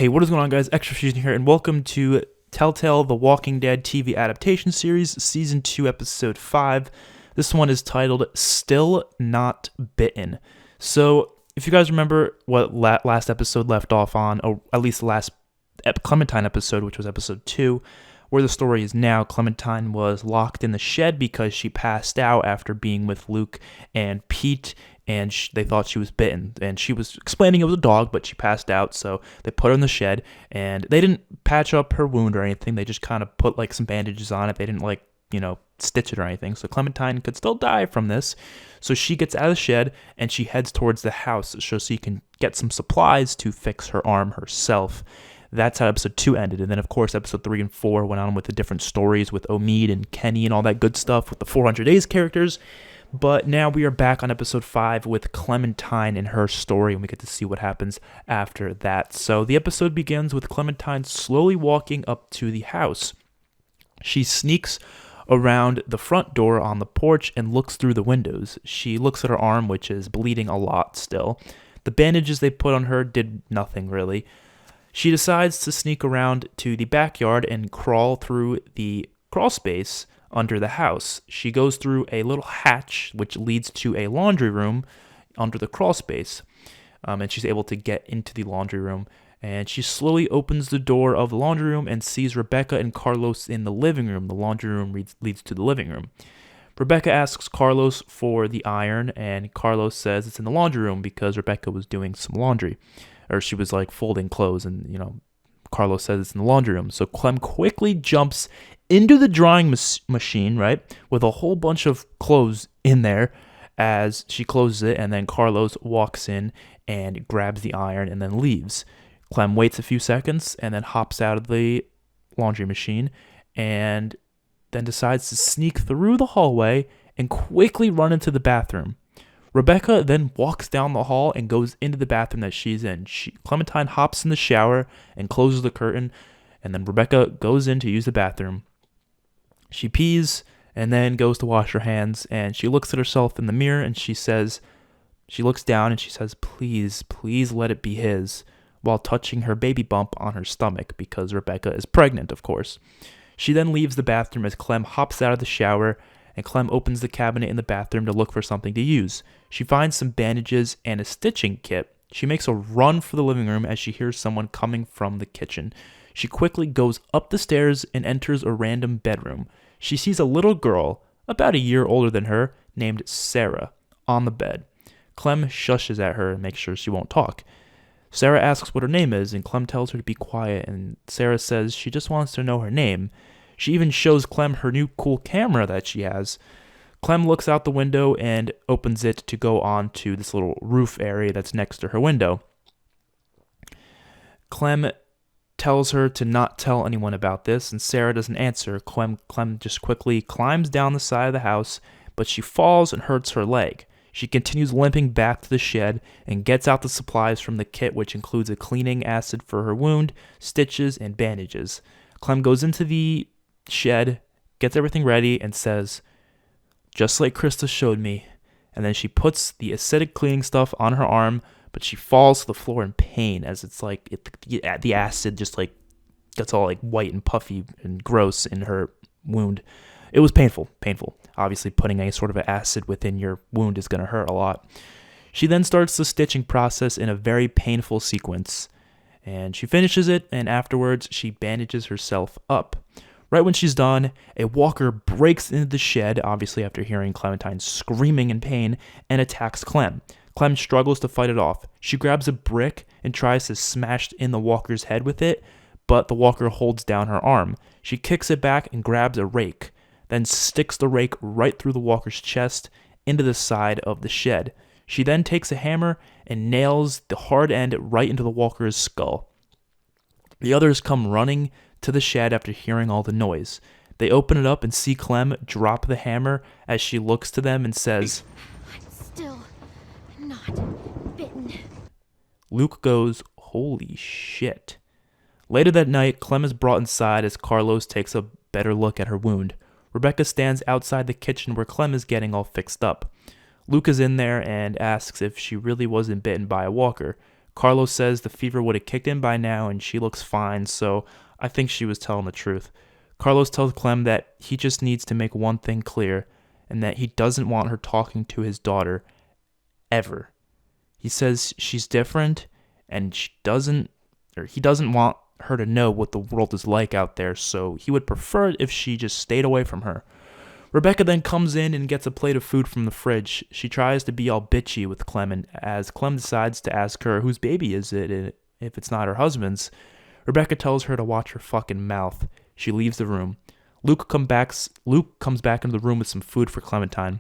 Hey, what is going on, guys? XpertFusion here, and welcome to Telltale The Walking Dead TV Adaptation Series, Season 2, Episode 5. This one is titled Still Not Bitten. So, if you guys remember what last episode left off on, or at least the last Clementine episode, which was Episode 2, where the story is now, Clementine was locked in the shed because she passed out after being with Luke and Pete, and they thought she was bitten. And she was explaining it was a dog, but she passed out, so they put her in the shed, and they didn't patch up her wound or anything. They just kind of put, some bandages on it. They didn't, stitch it or anything. So Clementine could still die from this. So she gets out of the shed, and she heads towards the house so she can get some supplies to fix her arm herself. That's how episode 2 ended. And then, of course, episode 3 and 4 went on with the different stories with Omid and Kenny and all that good stuff with the 400 Days characters. But now we are back on episode 5 with Clementine and her story, and we get to see what happens after that. So the episode begins with Clementine slowly walking up to the house. She sneaks around the front door on the porch and looks through the windows. She looks at her arm, which is bleeding a lot still. The bandages they put on her did nothing, really. She decides to sneak around to the backyard and crawl through the crawl space under the house. She goes through a little hatch, which leads to a laundry room under the crawl space, and she's able to get into the laundry room. And she slowly opens the door of the laundry room and sees Rebecca and Carlos in the living room. The laundry room leads to the living room. Rebecca asks Carlos for the iron, and Carlos says it's in the laundry room because Rebecca was doing some laundry. Or she was folding clothes, and Carlos says it's in the laundry room. So Clem quickly jumps into the drying machine, right, with a whole bunch of clothes in there as she closes it, and then Carlos walks in and grabs the iron and then leaves. Clem waits a few seconds and then hops out of the laundry machine and then decides to sneak through the hallway and quickly run into the bathroom. Rebecca then walks down the hall and goes into the bathroom that she's in. Clementine hops in the shower and closes the curtain, and then Rebecca goes in to use the bathroom. She pees and then goes to wash her hands, and she looks at herself in the mirror and she looks down and she says, please, please let it be his, while touching her baby bump on her stomach because Rebecca is pregnant, of course. She then leaves the bathroom as Clem hops out of the shower, and Clem opens the cabinet in the bathroom to look for something to use. She finds some bandages and a stitching kit. She makes a run for the living room as she hears someone coming from the kitchen. She quickly goes up the stairs and enters a random bedroom. She sees a little girl, about a year older than her, named Sarah, on the bed. Clem shushes at her and makes sure she won't talk. Sarah asks what her name is, and Clem tells her to be quiet, and Sarah says she just wants to know her name. She even shows Clem her new cool camera that she has. Clem looks out the window and opens it to go on to this little roof area that's next to her window. Clem tells her to not tell anyone about this, and Sarah doesn't answer. Clem just quickly climbs down the side of the house, but she falls and hurts her leg. She continues limping back to the shed and gets out the supplies from the kit, which includes a cleaning acid for her wound, stitches, and bandages. Clem goes into the shed, gets everything ready, and says, just like Krista showed me. And then she puts the acidic cleaning stuff on her arm, but she falls to the floor in pain as it's the acid just gets all white and puffy and gross in her wound. It was painful. Obviously, putting any sort of acid within your wound is going to hurt a lot. She then starts the stitching process in a very painful sequence, and she finishes it, and afterwards she bandages herself up. Right when she's done, a walker breaks into the shed, obviously after hearing Clementine screaming in pain, and attacks Clem. Clem struggles to fight it off. She grabs a brick and tries to smash in the walker's head with it, but the walker holds down her arm. She kicks it back and grabs a rake, then sticks the rake right through the walker's chest into the side of the shed. She then takes a hammer and nails the hard end right into the walker's skull. The others come running to the shed after hearing all the noise. They open it up and see Clem drop the hammer as she looks to them and says, I'm still not bitten. Luke goes, holy shit. Later that night, Clem is brought inside as Carlos takes a better look at her wound. Rebecca stands outside the kitchen where Clem is getting all fixed up. Luke is in there and asks if she really wasn't bitten by a walker. Carlos says the fever would have kicked in by now and she looks fine, so I think she was telling the truth. Carlos tells Clem that he just needs to make one thing clear, and that he doesn't want her talking to his daughter ever. He says she's different, and he doesn't want her to know what the world is like out there, so he would prefer it if she just stayed away from her. Rebecca then comes in and gets a plate of food from the fridge. She tries to be all bitchy with Clem, and as Clem decides to ask her whose baby is it if it's not her husband's, Rebecca tells her to watch her fucking mouth. She leaves the room. Luke comes back into the room with some food for Clementine.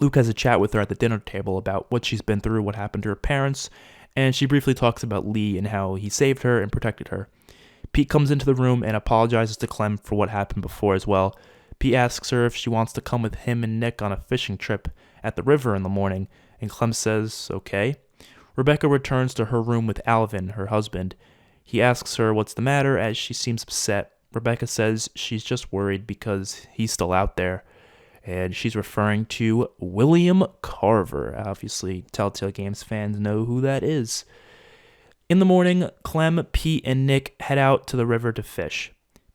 Luke has a chat with her at the dinner table about what she's been through, what happened to her parents, and she briefly talks about Lee and how he saved her and protected her. Pete comes into the room and apologizes to Clem for what happened before as well. Pete asks her if she wants to come with him and Nick on a fishing trip at the river in the morning, and Clem says, okay. Rebecca returns to her room with Alvin, her husband. He asks her what's the matter as she seems upset. Rebecca says she's just worried because he's still out there, and she's referring to William Carver. Obviously, Telltale Games fans know who that is. In the morning, Clem, Pete, and Nick head out to the river to fish.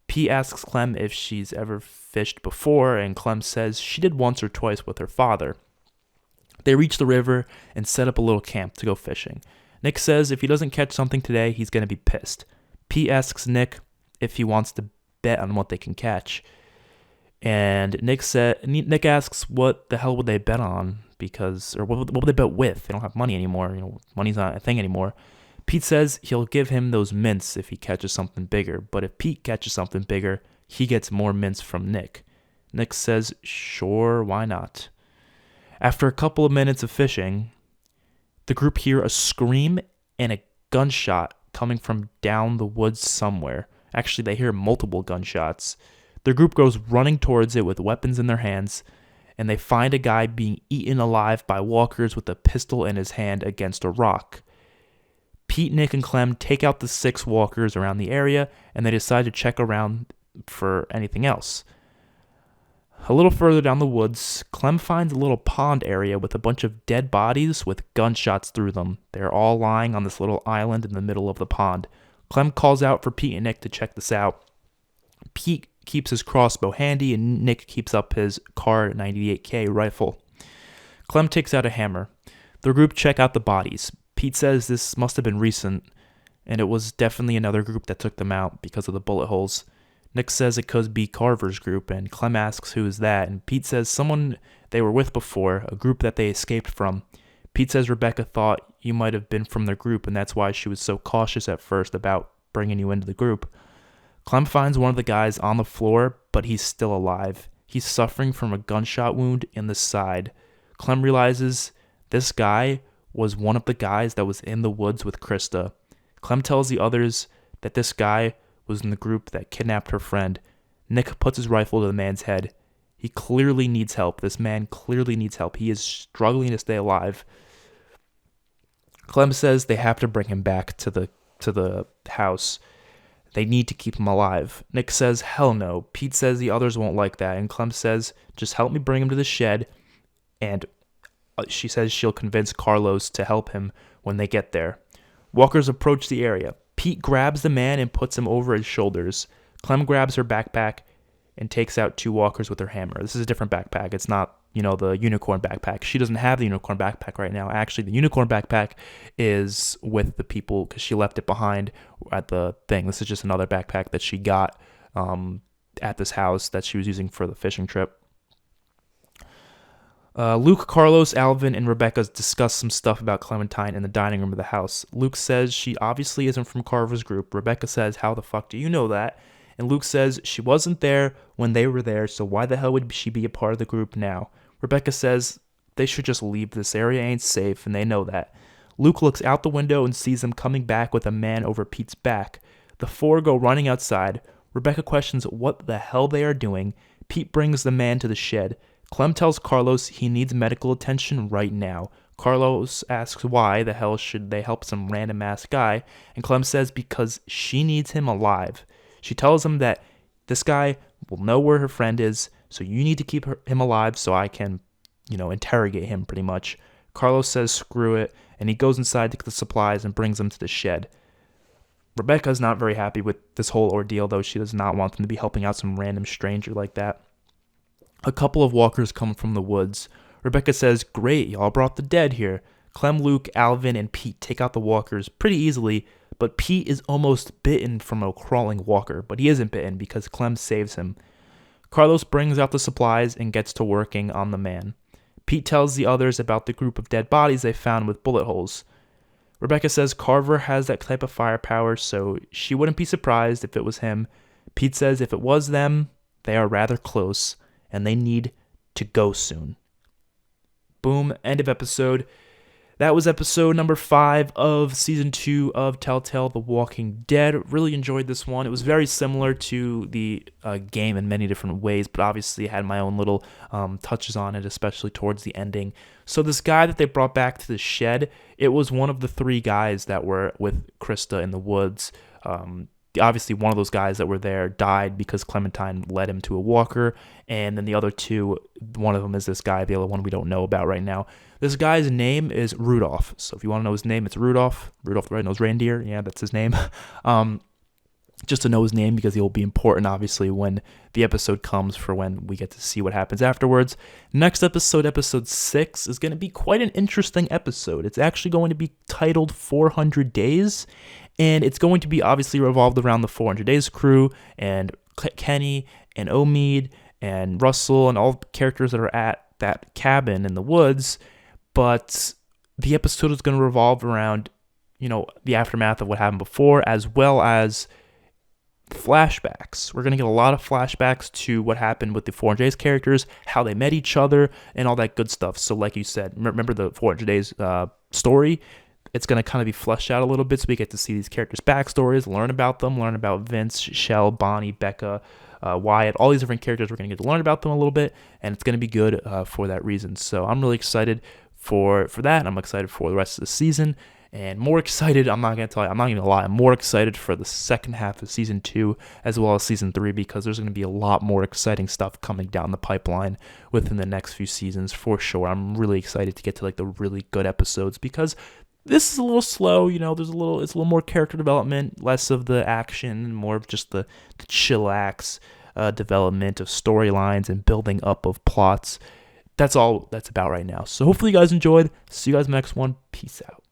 Pete asks Clem if she's ever fished before, and Clem says she did once or twice with her father. They reach the river and set up a little camp to go fishing. Nick says if he doesn't catch something today, he's going to be pissed. Pete asks Nick if he wants to bet on what they can catch. And Nick asks what the hell would they bet on, what would they bet with? They don't have money anymore. Money's not a thing anymore. Pete says he'll give him those mints if he catches something bigger, but if Pete catches something bigger, he gets more mints from Nick. Nick says, sure, why not? After a couple of minutes of fishing, the group hear a scream and a gunshot coming from down the woods somewhere. Actually, they hear multiple gunshots. The group goes running towards it with weapons in their hands, and they find a guy being eaten alive by walkers with a pistol in his hand against a rock. Pete, Nick, and Clem take out the 6 walkers around the area, and they decide to check around for anything else. A little further down the woods, Clem finds a little pond area with a bunch of dead bodies with gunshots through them. They're all lying on this little island in the middle of the pond. Clem calls out for Pete and Nick to check this out. Pete keeps his crossbow handy, and Nick keeps up his Kar 98K rifle. Clem takes out a hammer. The group check out the bodies. Pete says this must have been recent, and it was definitely another group that took them out because of the bullet holes. Nick says it could be Carver's group, and Clem asks who is that, and Pete says someone they were with before, a group that they escaped from. Pete says Rebecca thought you might have been from their group, and that's why she was so cautious at first about bringing you into the group. Clem finds one of the guys on the floor, but he's still alive. He's suffering from a gunshot wound in the side. Clem realizes this guy was one of the guys that was in the woods with Krista. Clem tells the others that this guy was in the group that kidnapped her friend. Nick puts his rifle to the man's head. He clearly needs help. This man clearly needs help. He is struggling to stay alive. Clem says they have to bring him back to the house. They need to keep him alive. Nick says, hell no. Pete says the others won't like that. And Clem says, just help me bring him to the shed. And she says she'll convince Carlos to help him when they get there. Walkers approach the area. Pete grabs the man and puts him over his shoulders. Clem grabs her backpack and takes out 2 walkers with her hammer. This is a different backpack. It's not, the unicorn backpack. She doesn't have the unicorn backpack right now. Actually, the unicorn backpack is with the people because she left it behind at the thing. This is just another backpack that she got at this house that she was using for the fishing trip. Luke, Carlos, Alvin, and Rebecca discuss some stuff about Clementine in the dining room of the house. Luke says she obviously isn't from Carver's group. Rebecca says, how the fuck do you know that? And Luke says she wasn't there when they were there, so why the hell would she be a part of the group now? Rebecca says they should just leave. This area ain't safe, and they know that. Luke looks out the window and sees them coming back with a man over Pete's back. The 4 go running outside. Rebecca questions what the hell they are doing. Pete brings the man to the shed. Clem tells Carlos he needs medical attention right now. Carlos asks why the hell should they help some random ass guy, and Clem says because she needs him alive. She tells him that this guy will know where her friend is, so you need to keep him alive so I can, interrogate him pretty much. Carlos says screw it, and he goes inside to get the supplies and brings them to the shed. Rebecca's not very happy with this whole ordeal, though. She does not want them to be helping out some random stranger like that. A couple of walkers come from the woods. Rebecca says, great, y'all brought the dead here. Clem, Luke, Alvin, and Pete take out the walkers pretty easily, but Pete is almost bitten from a crawling walker, but he isn't bitten because Clem saves him. Carlos brings out the supplies and gets to working on the man. Pete tells the others about the group of dead bodies they found with bullet holes. Rebecca says Carver has that type of firepower, so she wouldn't be surprised if it was him. Pete says if it was them, they are rather close, and they need to go soon. Boom, end of episode. That was episode number 5 of Season 2 of Telltale The Walking Dead. Really enjoyed this one. It was very similar to the game in many different ways, but obviously had my own little touches on it, especially towards the ending. So this guy that they brought back to the shed, it was one of the 3 guys that were with Krista in the woods. Obviously, one of those guys that were there died because Clementine led him to a walker, and then the other 2, one of them is this guy, the other one we don't know about right now. This guy's name is Rudolph, so if you want to know his name, it's Rudolph the Red-Nosed Reindeer. Yeah, that's his name. Just to know his name because he will be important, obviously, when the episode comes for when we get to see what happens afterwards. Next episode, episode 6, is going to be quite an interesting episode. It's actually going to be titled 400 Days, and it's going to be obviously revolved around the 400 Days crew and Kenny and Omid and Russell and all the characters that are at that cabin in the woods. But the episode is going to revolve around, the aftermath of what happened before, as well as flashbacks. We're going to get a lot of flashbacks to what happened with the 400 Days characters, how they met each other, and all that good stuff. So like you said, remember the 400 Days story? It's going to kind of be fleshed out a little bit so we get to see these characters' backstories, learn about them, learn about Vince, Shell, Bonnie, Becca, Wyatt, all these different characters. We're going to get to learn about them a little bit, and it's going to be good for that reason. So I'm really excited for that. I'm excited for the rest of the season, and more excited, I'm not going to lie, I'm more excited for the second half of Season 2 as well as Season 3 because there's going to be a lot more exciting stuff coming down the pipeline within the next few seasons for sure. I'm really excited to get to the really good episodes because this is a little slow, it's a little more character development, less of the action, more of just the chillax development of storylines and building up of plots. That's all that's about right now. So hopefully you guys enjoyed. See you guys in the next one. Peace out.